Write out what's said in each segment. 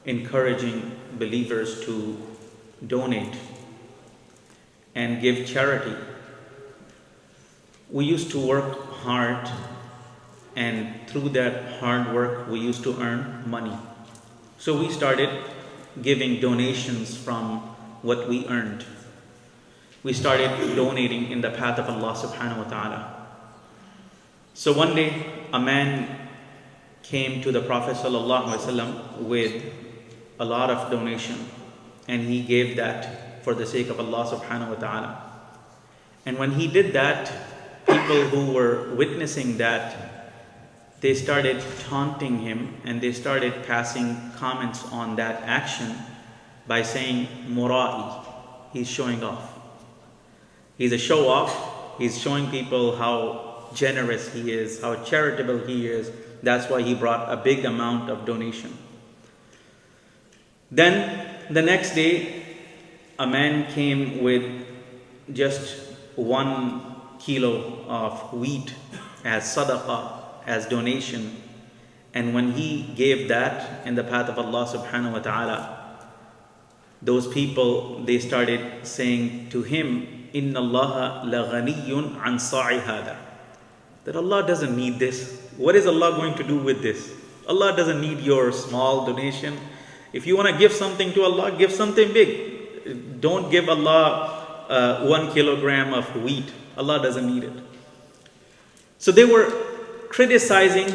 encouraging believers to donate and give charity. We used to work hard, and through that hard work we used to earn money. So we started giving donations from what we earned. We started donating in the path of Allah subhanahu wa ta'ala. So one day a man came to the Prophet sallallahu alaihi wasallam with a lot of donation, and he gave that for the sake of Allah subhanahu wa ta'ala. And when he did that, people who were witnessing that, they started taunting him, and they started passing comments on that action by saying, Mura'i, he's showing off. He's a show off. He's showing people how generous he is, how charitable he is. That's why he brought a big amount of donation. Then the next day, a man came with just 1 kilo of wheat as sadaqah, as donation. And when he gave that in the path of Allah subhanahu wa ta'ala, those people, they started saying to him, Inna Allah la ghaniyun an sa'i hada. That Allah doesn't need this. What is Allah going to do with this? Allah doesn't need your small donation. If you want to give something to Allah, give something big. Don't give Allah 1 kilogram of wheat. Allah doesn't need it. So they were criticizing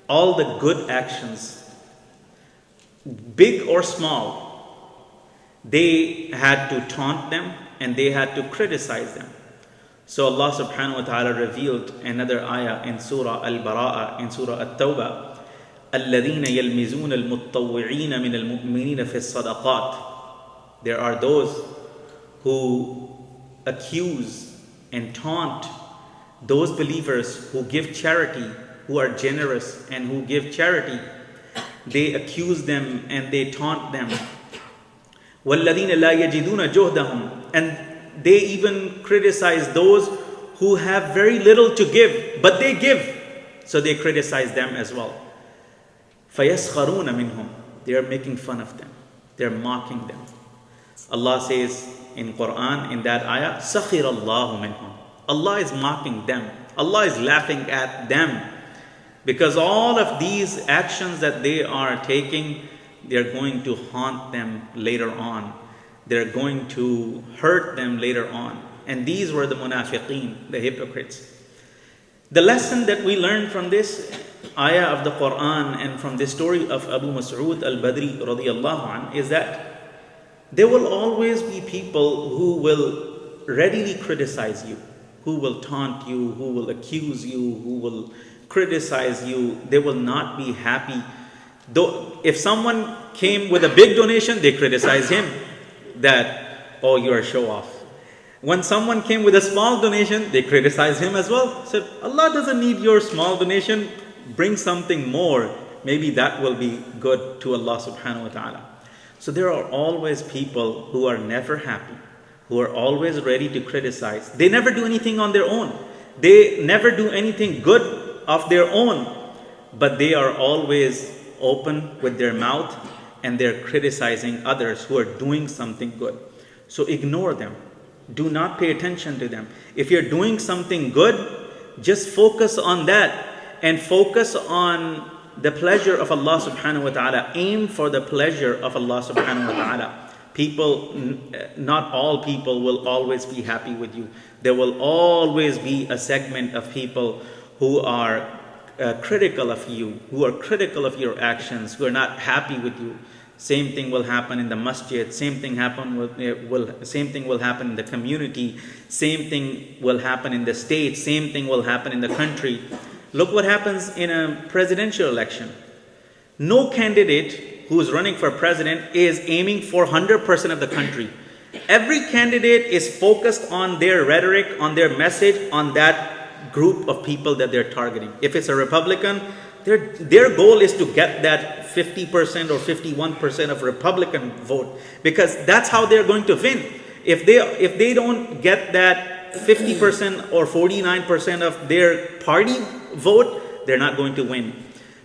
all the good actions, big or small. They had to taunt them and they had to criticize them. So Allah subhanahu wa ta'ala revealed another ayah in Surah Al-Bara'a, in Surah At-Tawbah, الَّذِينَ يَلْمِزُونَ الْمُطَّوِّعِينَ مِنَ الْمُؤْمِنِينَ فِي الصَّدَقَاتِ. There are those who accuse and taunt those believers who give charity, who are generous and who give charity. They accuse them and they taunt them. وَالَّذِينَ لَا يَجِدُونَ جُهْدَهُمْ. And they even criticize those who have very little to give, but they give. So they criticize them as well. فَيَسْخَرُونَ مِنْهُمْ. They are making fun of them. They are mocking them. Allah says in Quran, in that ayah, سَخِرَ اللَّهُ مِنْهُمْ. Allah is mocking them. Allah is laughing at them. Because all of these actions that they are taking, they are going to haunt them later on. They're going to hurt them later on. And these were the munafiqeen, the hypocrites. The lesson that we learned from this ayah of the Quran and from this story of Abu Mas'ud al-Badri radiyallahu anh is that there will always be people who will readily criticize you, who will taunt you, who will accuse you, who will criticize you. They will not be happy. Though if someone came with a big donation, they criticize him that, oh, you are show off. When someone came with a small donation, they criticize him as well. So Allah doesn't need your small donation. Bring something more. Maybe that will be good to Allah subhanahu wa ta'ala. So there are always people who are never happy, who are always ready to criticize. They never do anything on their own. They never do anything good of their own. But they are always open with their mouth and they're criticizing others who are doing something good. So ignore them. Do not pay attention to them. If you're doing something good, just focus on that and focus on the pleasure of Allah subhanahu wa ta'ala. Aim for the pleasure of Allah subhanahu wa ta'ala. People, not all people will always be happy with you. There will always be a segment of people who are critical of you, who are critical of your actions, who are not happy with you. Same thing will happen in the masjid. Same thing will happen in the community. Same thing will happen in the state. Same thing will happen in the country. Look what happens in a presidential election. No candidate who is running for president is aiming for 100% of the country. Every candidate is focused on their rhetoric, on their message, on that group of people that they're targeting. If it's a Republican, their goal is to get that 50% or 51% of Republican vote, because that's how they're going to win. If they don't get that 50% or 49% of their party vote, they're not going to win.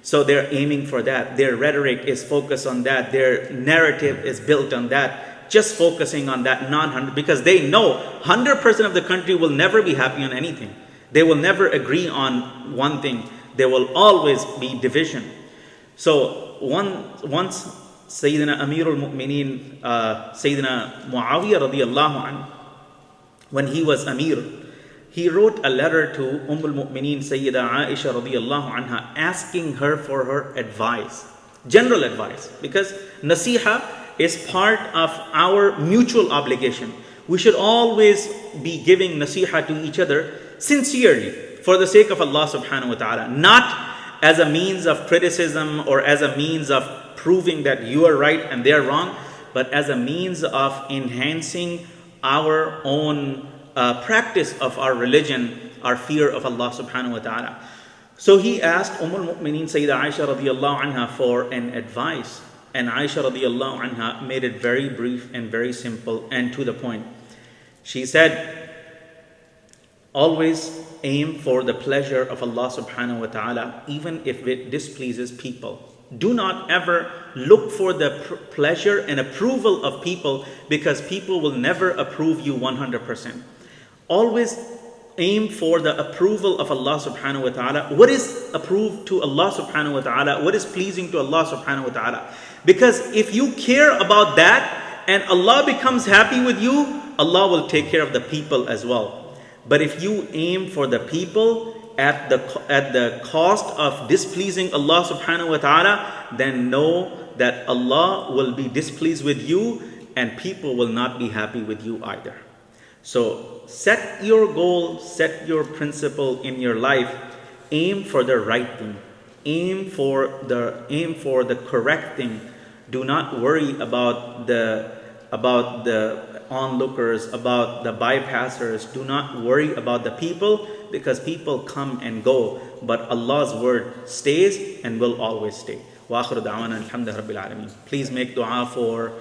So they're aiming for that. Their rhetoric is focused on that. Their narrative is built on that. Just focusing on that because they know 100% of the country will never be happy on anything. They will never agree on one thing. There will always be division. So once Sayyidina Amirul Mu'mineen, Sayyidina Muawiyah radiyallahu anhu, when he was Amir, he wrote a letter to Ummul Mu'mineen Sayyida Aisha radiyallahu anha, asking her for her advice, general advice, because nasiha is part of our mutual obligation. We should always be giving nasiha to each other sincerely for the sake of Allah subhanahu wa ta'ala, not as a means of criticism or as a means of proving that you are right and they are wrong, but as a means of enhancing our own practice of our religion, our fear of Allah subhanahu wa ta'ala. So he asked Ummul Mu'mineen Sayyida Aisha radiyallahu anha for an advice, and Aisha radiyallahu anha made it very brief and very simple and to the point. She said, always aim for the pleasure of Allah subhanahu wa ta'ala, even if it displeases people. Do not ever look for the pleasure and approval of people, because people will never approve you 100%. Always aim for the approval of Allah subhanahu wa ta'ala. What is approved to Allah subhanahu wa ta'ala? What is pleasing to Allah subhanahu wa ta'ala? Because if you care about that and Allah becomes happy with you, Allah will take care of the people as well. But if you aim for the people at the cost of displeasing Allah subhanahu wa ta'ala, then know that Allah will be displeased with you and people will not be happy with you either. So set your goal, set your principle in your life. Aim for the right thing. Aim for the correct thing. Do not worry about the onlookers, about the bypassers. Do not worry about the people, because people come and go, but Allah's word stays and will always stay. Wa akhiru da'wana alhamdulillahi rabbil alameen. Please make dua for